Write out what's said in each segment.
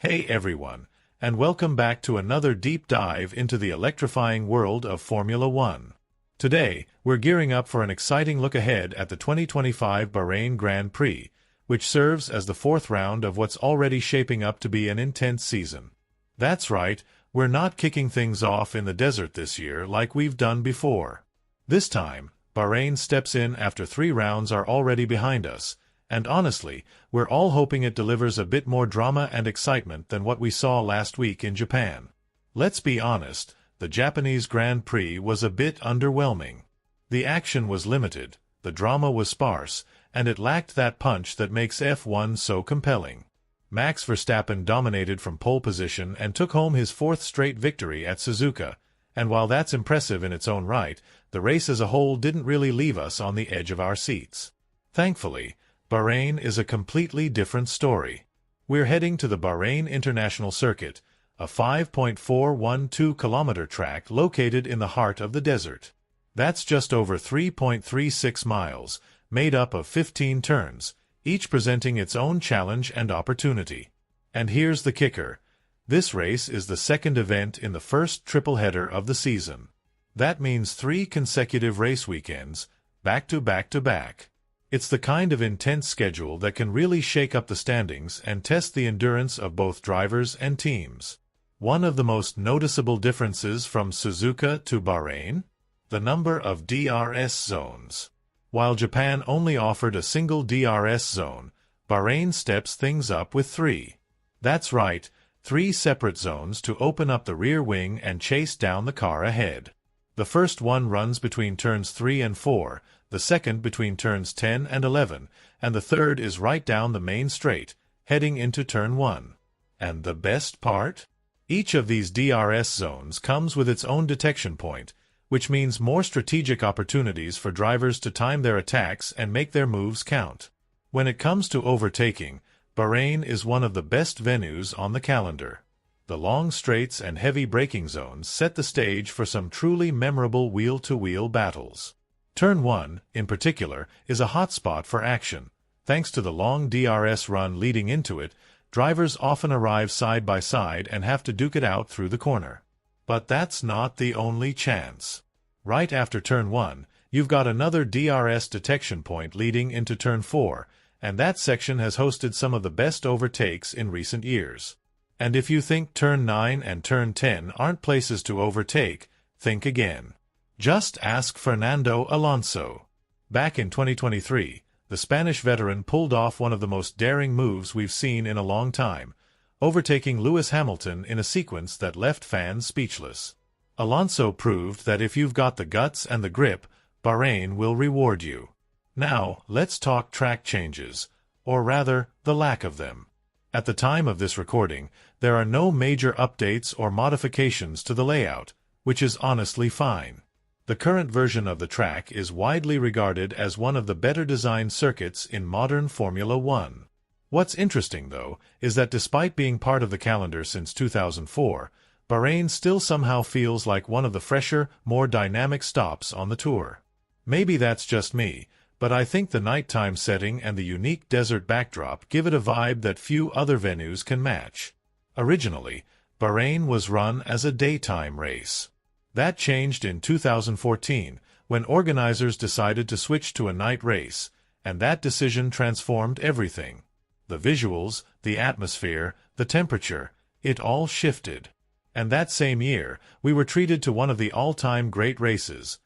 Hey everyone, and welcome back to another deep dive into the electrifying world of Formula One. Today, we're gearing up for an exciting look ahead at the 2025 Bahrain Grand Prix, which serves as the fourth round of what's already shaping up to be an intense season. That's right, we're not kicking things off in the desert this year like we've done before. This time, Bahrain steps in after 3 rounds are already behind us, and honestly, we're all hoping it delivers a bit more drama and excitement than what we saw last week in Japan. Let's be honest, the Japanese Grand Prix was a bit underwhelming. The action was limited, the drama was sparse, and it lacked that punch that makes F1 so compelling. Max Verstappen dominated from pole position and took home his 4th straight victory at Suzuka, and while that's impressive in its own right, the race as a whole didn't really leave us on the edge of our seats. Thankfully, Bahrain is a completely different story. We're heading to the Bahrain International Circuit, a 5.412-kilometer track located in the heart of the desert. That's just over 3.36 miles, made up of 15 turns, each presenting its own challenge and opportunity. And here's the kicker. This race is the second event in the first triple header of the season. That means 3 consecutive race weekends, back to back to back. It's the kind of intense schedule that can really shake up the standings and test the endurance of both drivers and teams. One of the most noticeable differences from Suzuka to Bahrain? The number of DRS zones. While Japan only offered a single DRS zone, Bahrain steps things up with 3. That's right, 3 separate zones to open up the rear wing and chase down the car ahead. The first one runs between turns 3 and 4, the second between turns 10 and 11, and the third is right down the main straight, heading into turn 1. And the best part? Each of these DRS zones comes with its own detection point, which means more strategic opportunities for drivers to time their attacks and make their moves count. When it comes to overtaking, Bahrain is one of the best venues on the calendar. The long straights and heavy braking zones set the stage for some truly memorable wheel-to-wheel battles. Turn 1, in particular, is a hot spot for action. Thanks to the long DRS run leading into it, drivers often arrive side by side and have to duke it out through the corner. But that's not the only chance. Right after Turn 1, you've got another DRS detection point leading into Turn 4, and that section has hosted some of the best overtakes in recent years. And if you think Turn 9 and Turn 10 aren't places to overtake, think again. Just ask Fernando Alonso. Back in 2023, the Spanish veteran pulled off one of the most daring moves we've seen in a long time, overtaking Lewis Hamilton in a sequence that left fans speechless. Alonso proved that if you've got the guts and the grip, Bahrain will reward you. Now, let's talk track changes, or rather, the lack of them. At the time of this recording, there are no major updates or modifications to the layout, which is honestly fine. The current version of the track is widely regarded as one of the better designed circuits in modern Formula One. What's interesting, though, is that despite being part of the calendar since 2004, Bahrain still somehow feels like one of the fresher, more dynamic stops on the tour. Maybe that's just me, but I think the nighttime setting and the unique desert backdrop give it a vibe that few other venues can match. Originally, Bahrain was run as a daytime race. That changed in 2014, when organizers decided to switch to a night race, and that decision transformed everything. The visuals, the atmosphere, the temperature, it all shifted. And that same year, we were treated to one of the all-time great races,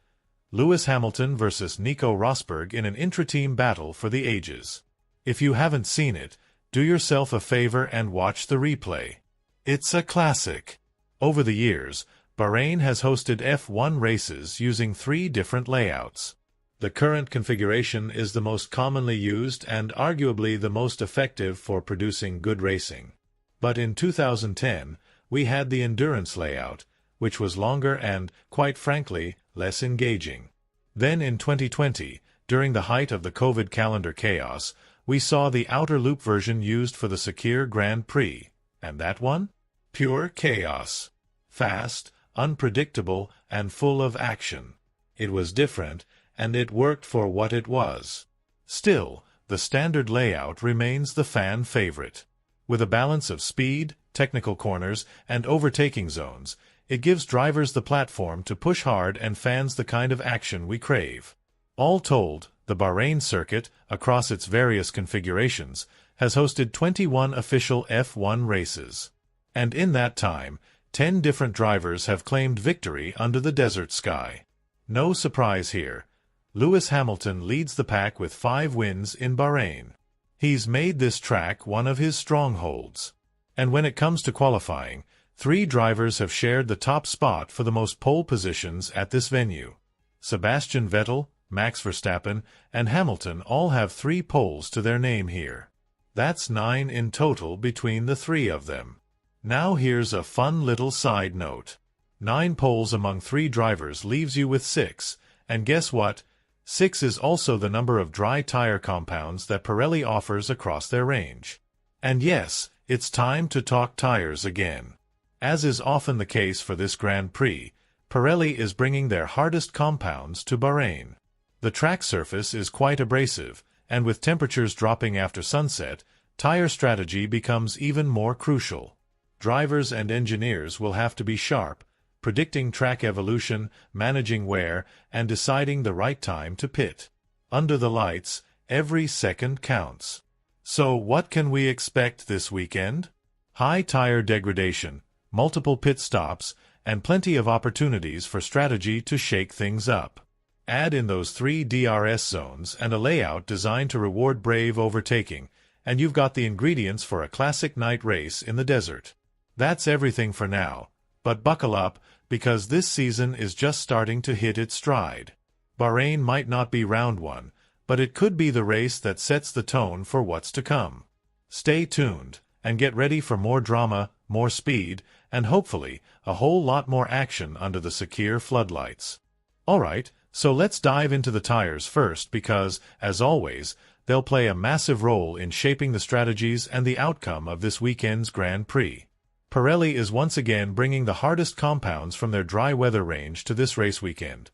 Lewis Hamilton versus Nico Rosberg in an intra-team battle for the ages. If you haven't seen it, do yourself a favor and watch the replay. It's a classic. Over the years, Bahrain has hosted F1 races using 3 different layouts. The current configuration is the most commonly used and arguably the most effective for producing good racing. But in 2010, we had the endurance layout, which was longer and, quite frankly, less engaging. Then in 2020, during the height of the COVID calendar chaos, we saw the outer loop version used for the Sakir Grand Prix. And that one? Pure chaos. Fast, unpredictable, and full of action. It was different, and it worked for what it was. Still, the standard layout remains the fan favorite. With a balance of speed, technical corners, and overtaking zones, it gives drivers the platform to push hard and fans the kind of action we crave. All told, the Bahrain circuit, across its various configurations, has hosted 21 official F1 races. And in that time, 10 different drivers have claimed victory under the desert sky. No surprise here. Lewis Hamilton leads the pack with 5 wins in Bahrain. He's made this track one of his strongholds. And when it comes to qualifying, 3 drivers have shared the top spot for the most pole positions at this venue. Sebastian Vettel, Max Verstappen, and Hamilton all have 3 poles to their name here. That's 9 in total between the 3 of them. Now here's a fun little side note. 9 poles among 3 drivers leaves you with 6, and guess what? 6 is also the number of dry tire compounds that Pirelli offers across their range. And yes, it's time to talk tires again. As is often the case for this Grand Prix, Pirelli is bringing their hardest compounds to Bahrain. The track surface is quite abrasive, and with temperatures dropping after sunset, tire strategy becomes even more crucial. Drivers and engineers will have to be sharp, predicting track evolution, managing wear, and deciding the right time to pit. Under the lights, every second counts. So what can we expect this weekend? High tire degradation, multiple pit stops, and plenty of opportunities for strategy to shake things up. Add in those 3 DRS zones and a layout designed to reward brave overtaking, and you've got the ingredients for a classic night race in the desert. That's everything for now, but buckle up, because this season is just starting to hit its stride. Bahrain might not be round 1, but it could be the race that sets the tone for what's to come. Stay tuned, and get ready for more drama, more speed, and hopefully, a whole lot more action under the secure floodlights. Alright, so let's dive into the tires first because, as always, they'll play a massive role in shaping the strategies and the outcome of this weekend's Grand Prix. Pirelli is once again bringing the hardest compounds from their dry weather range to this race weekend.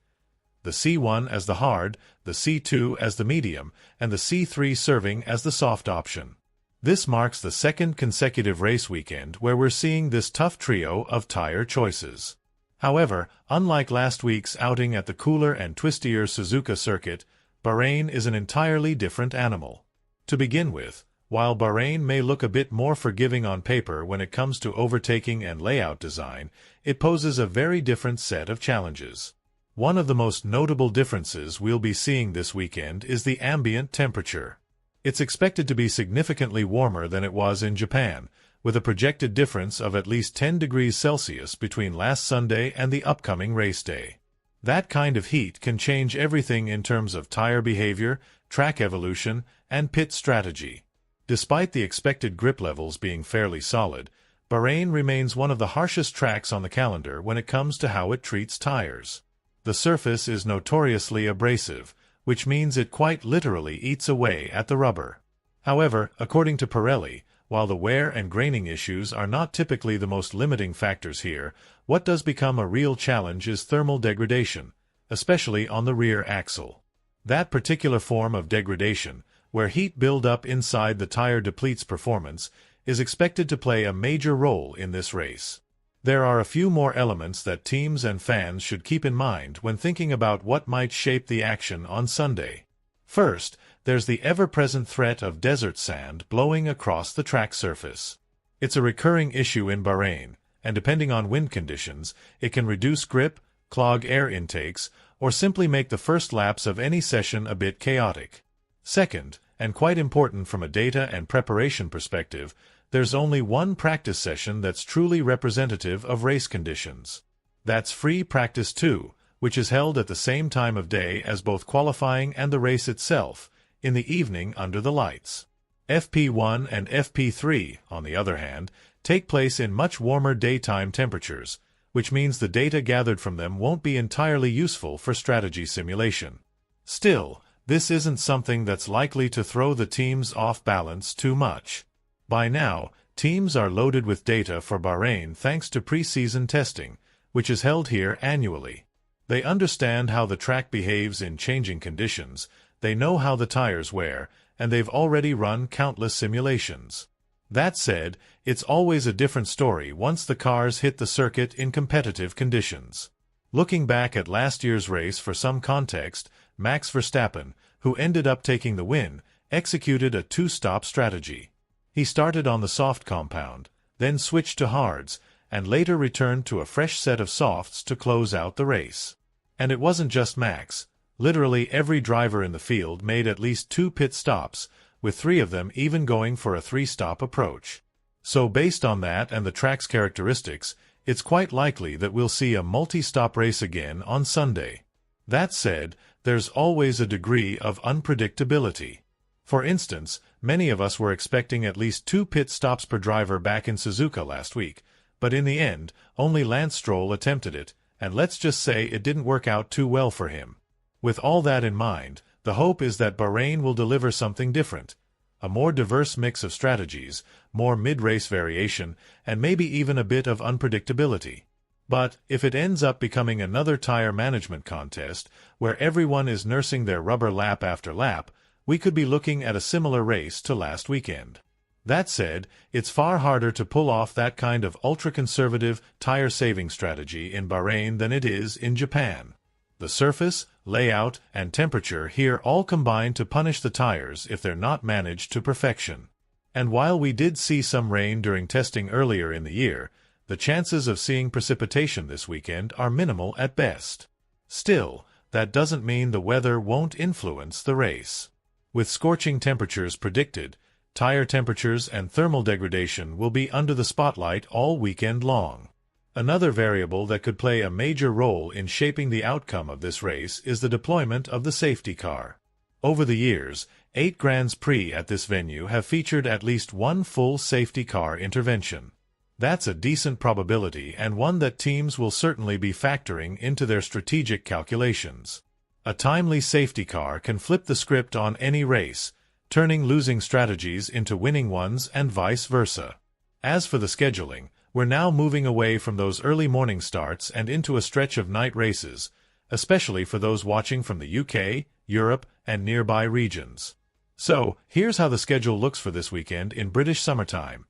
The C1 as the hard, the C2 as the medium, and the C3 serving as the soft option. This marks the 2nd consecutive race weekend where we're seeing this tough trio of tire choices. However, unlike last week's outing at the cooler and twistier Suzuka circuit, Bahrain is an entirely different animal. To begin with, while Bahrain may look a bit more forgiving on paper when it comes to overtaking and layout design, it poses a very different set of challenges. One of the most notable differences we'll be seeing this weekend is the ambient temperature. It's expected to be significantly warmer than it was in Japan, with a projected difference of at least 10 degrees Celsius between last Sunday and the upcoming race day. That kind of heat can change everything in terms of tire behavior, track evolution, and pit strategy. Despite the expected grip levels being fairly solid, Bahrain remains one of the harshest tracks on the calendar when it comes to how it treats tires. The surface is notoriously abrasive, which means it quite literally eats away at the rubber. However, according to Pirelli, while the wear and graining issues are not typically the most limiting factors here, what does become a real challenge is thermal degradation, especially on the rear axle. That particular form of degradation, where heat buildup inside the tire depletes performance, is expected to play a major role in this race. There are a few more elements that teams and fans should keep in mind when thinking about what might shape the action on Sunday. First, there's the ever-present threat of desert sand blowing across the track surface. It's a recurring issue in Bahrain, and depending on wind conditions, it can reduce grip, clog air intakes, or simply make the first laps of any session a bit chaotic. Second, and quite important from a data and preparation perspective, there's only one practice session that's truly representative of race conditions. That's free practice 2, which is held at the same time of day as both qualifying and the race itself, in the evening under the lights. FP1 and FP3, on the other hand, take place in much warmer daytime temperatures, which means the data gathered from them won't be entirely useful for strategy simulation. Still, this isn't something that's likely to throw the teams off balance too much. By now, teams are loaded with data for Bahrain thanks to pre-season testing, which is held here annually. They understand how the track behaves in changing conditions, they know how the tires wear, and they've already run countless simulations. That said, it's always a different story once the cars hit the circuit in competitive conditions. Looking back at last year's race for some context, Max Verstappen, who ended up taking the win, executed a two-stop strategy. He started on the soft compound, then switched to hards, and later returned to a fresh set of softs to close out the race. And it wasn't just Max. Literally every driver in the field made at least 2 pit stops, with 3 of them even going for a 3-stop approach. So based on that and the track's characteristics, it's quite likely that we'll see a multi-stop race again on Sunday. That said, there's always a degree of unpredictability. For instance, many of us were expecting at least 2 pit stops per driver back in Suzuka last week, but in the end, only Lance Stroll attempted it, and let's just say it didn't work out too well for him. With all that in mind, the hope is that Bahrain will deliver something different, a more diverse mix of strategies, more mid-race variation, and maybe even a bit of unpredictability. But if it ends up becoming another tire management contest, where everyone is nursing their rubber lap after lap, we could be looking at a similar race to last weekend. That said, it's far harder to pull off that kind of ultra-conservative tire-saving strategy in Bahrain than it is in Japan. The surface, layout, and temperature here all combine to punish the tires if they're not managed to perfection. And while we did see some rain during testing earlier in the year, the chances of seeing precipitation this weekend are minimal at best. Still, that doesn't mean the weather won't influence the race. With scorching temperatures predicted, tire temperatures and thermal degradation will be under the spotlight all weekend long. Another variable that could play a major role in shaping the outcome of this race is the deployment of the safety car. Over the years, 8 Grands Prix at this venue have featured at least one full safety car intervention. That's a decent probability and one that teams will certainly be factoring into their strategic calculations. A timely safety car can flip the script on any race, turning losing strategies into winning ones and vice versa. As for the scheduling, we're now moving away from those early morning starts and into a stretch of night races, especially for those watching from the UK, Europe, and nearby regions. So, here's how the schedule looks for this weekend in British summertime.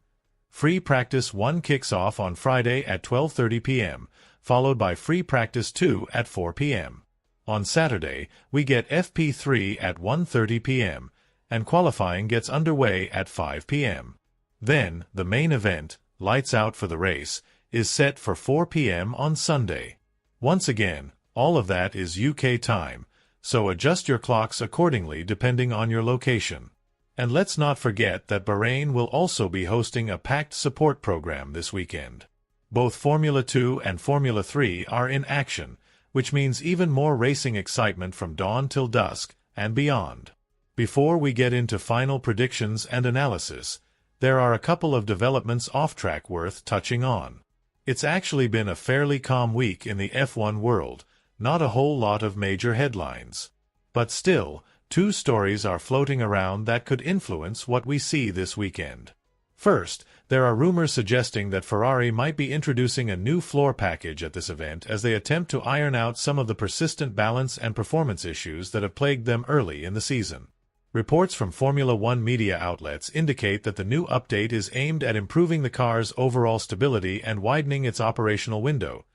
Free Practice 1 kicks off on Friday at 12:30 p.m., followed by Free Practice 2 at 4 p.m. On Saturday, we get FP3 at 1:30 p.m., and qualifying gets underway at 5 p.m. Then, the main event, Lights Out for the race, is set for 4 p.m. on Sunday. Once again, all of that is UK time, so adjust your clocks accordingly depending on your location. And let's not forget that Bahrain will also be hosting a packed support program this weekend. Both Formula 2 and Formula 3 are in action, which means even more racing excitement from dawn till dusk and beyond. Before we get into final predictions and analysis, there are a couple of developments off-track worth touching on. It's actually been a fairly calm week in the F1 world, not a whole lot of major headlines. But still, 2 stories are floating around that could influence what we see this weekend. First, there are rumors suggesting that Ferrari might be introducing a new floor package at this event as they attempt to iron out some of the persistent balance and performance issues that have plagued them early in the season. Reports from Formula One media outlets indicate that the new update is aimed at improving the car's overall stability and widening its operational window,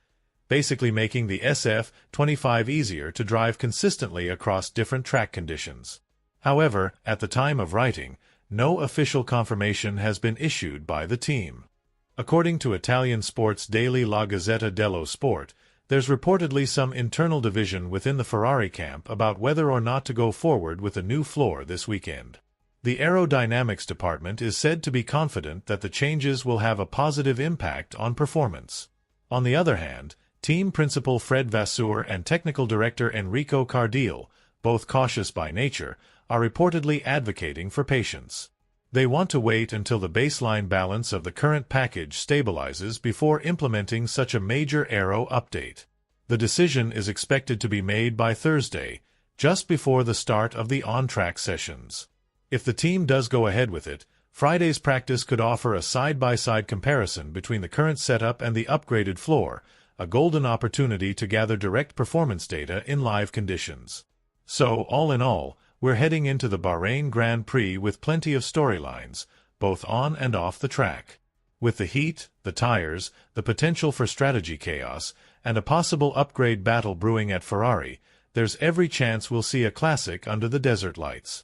basically making the SF25 easier to drive consistently across different track conditions. However, at the time of writing, no official confirmation has been issued by the team. According to Italian sports daily La Gazzetta dello Sport, there's reportedly some internal division within the Ferrari camp about whether or not to go forward with a new floor this weekend. The aerodynamics department is said to be confident that the changes will have a positive impact on performance. On the other hand, team principal Fred Vasseur and technical director Enrico Cardile, both cautious by nature, are reportedly advocating for patience. They want to wait until the baseline balance of the current package stabilizes before implementing such a major aero update. The decision is expected to be made by Thursday, just before the start of the on-track sessions. If the team does go ahead with it, Friday's practice could offer a side-by-side comparison between the current setup and the upgraded floor, a golden opportunity to gather direct performance data in live conditions. So, all in all, we're heading into the Bahrain Grand Prix with plenty of storylines, both on and off the track. With the heat, the tires, the potential for strategy chaos, and a possible upgrade battle brewing at Ferrari, there's every chance we'll see a classic under the desert lights.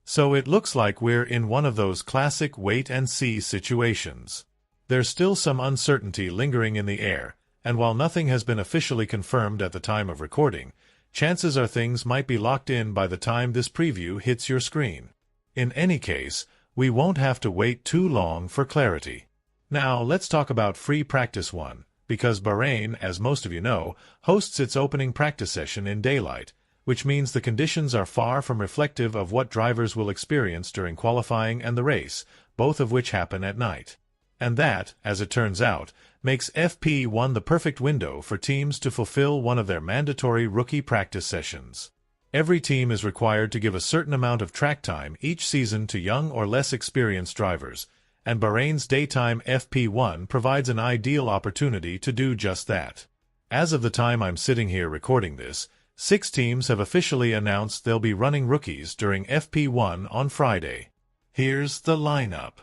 So it looks like we're in one of those classic wait-and-see situations. There's still some uncertainty lingering in the air, and while nothing has been officially confirmed at the time of recording, chances are things might be locked in by the time this preview hits your screen. In any case, we won't have to wait too long for clarity. Now, let's talk about Free Practice 1, because Bahrain, as most of you know, hosts its opening practice session in daylight, which means the conditions are far from reflective of what drivers will experience during qualifying and the race, both of which happen at night. And that, as it turns out, makes FP1 the perfect window for teams to fulfill one of their mandatory rookie practice sessions. Every team is required to give a certain amount of track time each season to young or less experienced drivers, and Bahrain's daytime FP1 provides an ideal opportunity to do just that. As of the time I'm sitting here recording this, 6 teams have officially announced they'll be running rookies during FP1 on Friday. Here's the lineup.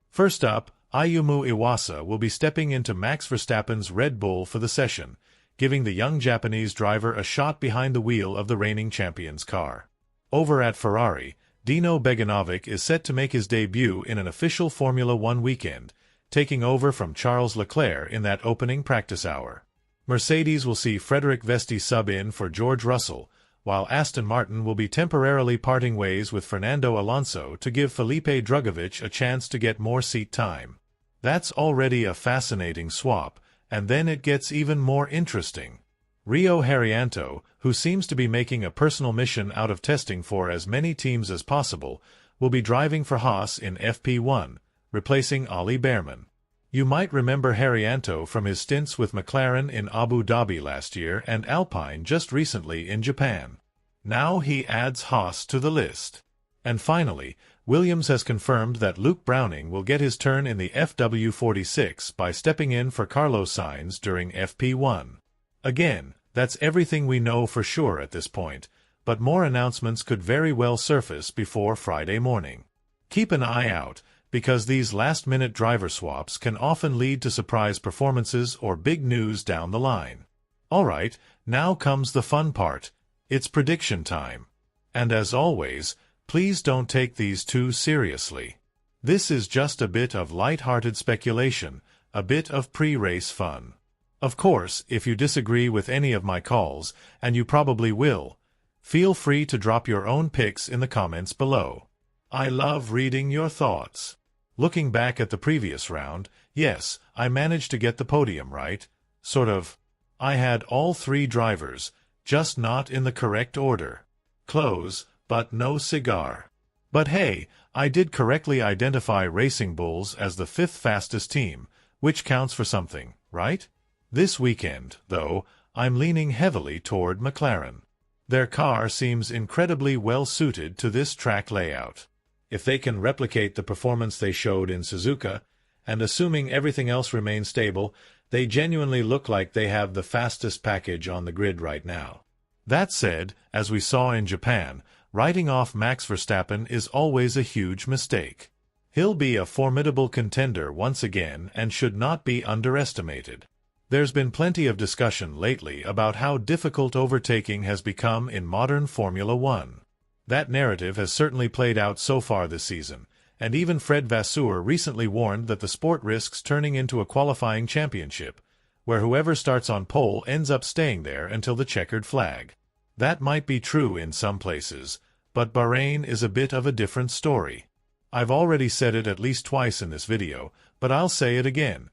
First up, Ayumu Iwasa will be stepping into Max Verstappen's Red Bull for the session, giving the young Japanese driver a shot behind the wheel of the reigning champion's car. Over at Ferrari, Dino Beganovic is set to make his debut in an official Formula One weekend, taking over from Charles Leclerc in that opening practice hour. Mercedes will see Frederik Vesti sub in for George Russell, while Aston Martin will be temporarily parting ways with Fernando Alonso to give Felipe Drugovich a chance to get more seat time. That's already a fascinating swap, and then it gets even more interesting. Rio Haryanto, who seems to be making a personal mission out of testing for as many teams as possible, will be driving for Haas in FP1, replacing Ollie Bearman. You might remember Haryanto from his stints with McLAREN in Abu Dhabi last year and Alpine just recently in Japan. Now he adds Haas to the list. And finally, Williams has confirmed that Luke Browning will get his turn in the FW46 by stepping in for Carlos Sainz during FP1. Again, that's everything we know for sure at this point, but more announcements could very well surface before Friday morning. Keep an eye out, because these last-minute driver swaps can often lead to surprise performances or big news down the line. Alright, now comes the fun part. It's prediction time. And as always, please don't take these too seriously. This is just a bit of light-hearted speculation, a bit of pre-race fun. Of course, if you disagree with any of my calls, and you probably will, feel free to drop your own picks in the comments below. I love reading your thoughts. Looking back at the previous round, yes, I managed to get the podium right. Sort of. I had all 3 drivers, just not in the correct order. Close, but no cigar. But hey, I did correctly identify Racing Bulls as the 5th fastest team, which counts for something, right? This weekend, though, I'm leaning heavily toward McLaren. Their car seems incredibly well suited to this track layout. If they can replicate the performance they showed in Suzuka, and assuming everything else remains stable, they genuinely look like they have the fastest package on the grid right now. That said, as we saw in Japan, writing off Max Verstappen is always a huge mistake. He'll be a formidable contender once again and should not be underestimated. There's been plenty of discussion lately about how difficult overtaking has become in modern Formula One. That narrative has certainly played out so far this season, and even Fred Vasseur recently warned that the sport risks turning into a qualifying championship, where whoever starts on pole ends up staying there until the checkered flag. That might be true in some places, but Bahrain is a bit of a different story. I've already said it at least twice in this video, but I'll say it again.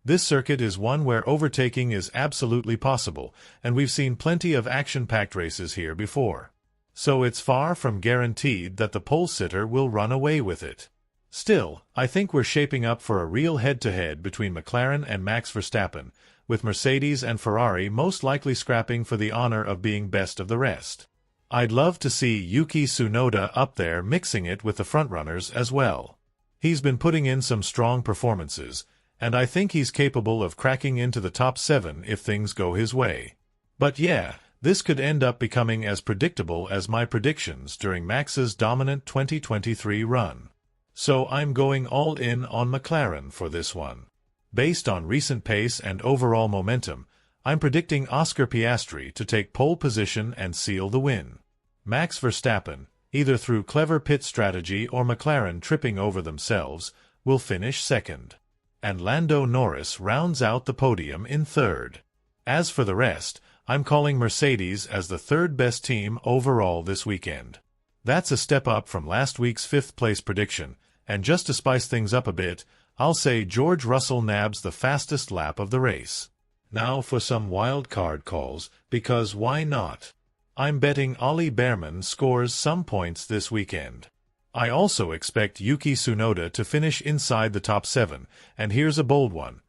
This circuit is one where overtaking is absolutely possible, and we've seen plenty of action-packed races here before. So it's far from guaranteed that the pole sitter will run away with it. Still, I think we're shaping up for a real head-to-head between McLaren and Max Verstappen, with Mercedes and Ferrari most likely scrapping for the honor of being best of the rest. I'd love to see Yuki Tsunoda up there mixing it with the frontrunners as well. He's been putting in some strong performances, and I think he's capable of cracking into the top 7 if things go his way. But yeah, this could end up becoming as predictable as my predictions during Max's dominant 2023 run. So I'm going all in on McLaren for this one. Based on recent pace and overall momentum, I'm predicting Oscar Piastri to take pole position and seal the win. Max Verstappen, either through clever pit strategy or McLaren tripping over themselves, will finish second. And Lando Norris rounds out the podium in third. As for the rest, I'm calling Mercedes as the third best team overall this weekend. That's a step up from last week's fifth-place prediction, and just to spice things up a bit, I'll say George Russell nabs the fastest lap of the race. Now for some wild card calls, because why not? I'm betting Ollie Behrman scores some points this weekend. I also expect Yuki Tsunoda to finish inside the top 7, and here's a bold one.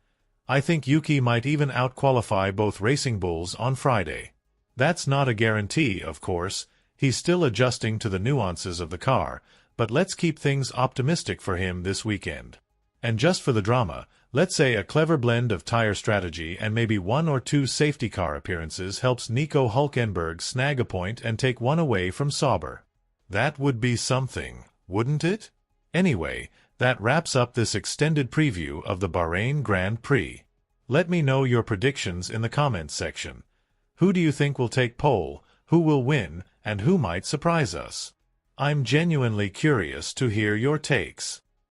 I think Yuki might even outqualify both Racing Bulls on Friday. That's not a guarantee, of course. He's still adjusting to the nuances of the car, but let's keep things optimistic for him this weekend. And just for the drama, let's say a clever blend of tire strategy and maybe 1 or 2 safety car appearances helps Nico Hülkenberg snag a point and take one away from Sauber. That would be something, wouldn't it? Anyway, that wraps up this extended preview of the Bahrain Grand Prix. Let me know your predictions in the comments section. Who do you think will take pole, who will win, and who might surprise us? I'm genuinely curious to hear your takes.